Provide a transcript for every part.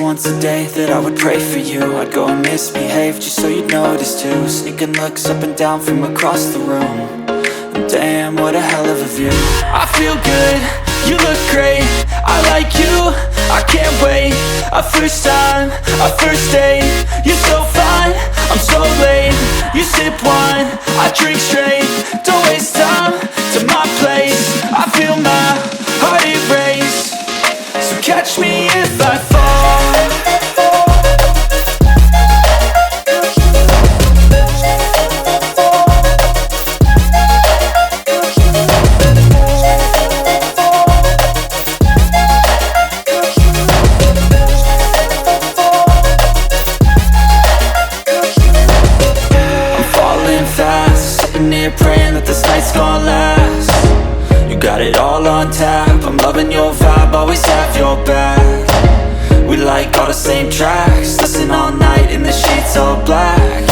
once a day that I would pray for you. I'd go and misbehave just so you'd notice too. Sneaking looks up and down from across the room. And damn, what a hell of a view. I feel good, you look great, I like you, I can't wait. A first time, a first date, you're so fine, I'm so late. You sip wine, I drink straight. Don't waste time to my place. I feel my heart erase. So catch me if I fall. Praying that this night's gonna last. You got it all on tap, I'm loving your vibe, always have your back. We like all the same tracks, listen all night in the sheets all black.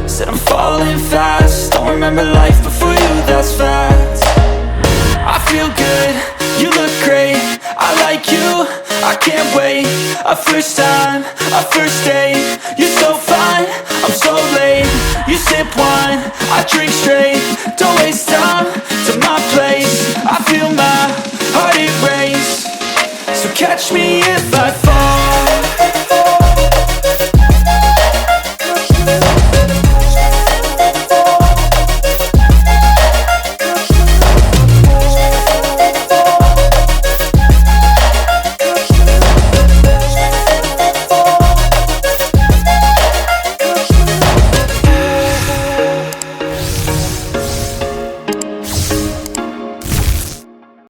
Said I'm falling fast, don't remember life before you, that's fact. I feel good, you look great, I like you, I can't wait. A first time, a first date, you're so fine, I'm so late. You sip wine, I drink straight. Don't waste time to my place. I feel my heart erase. So catch me if I fall.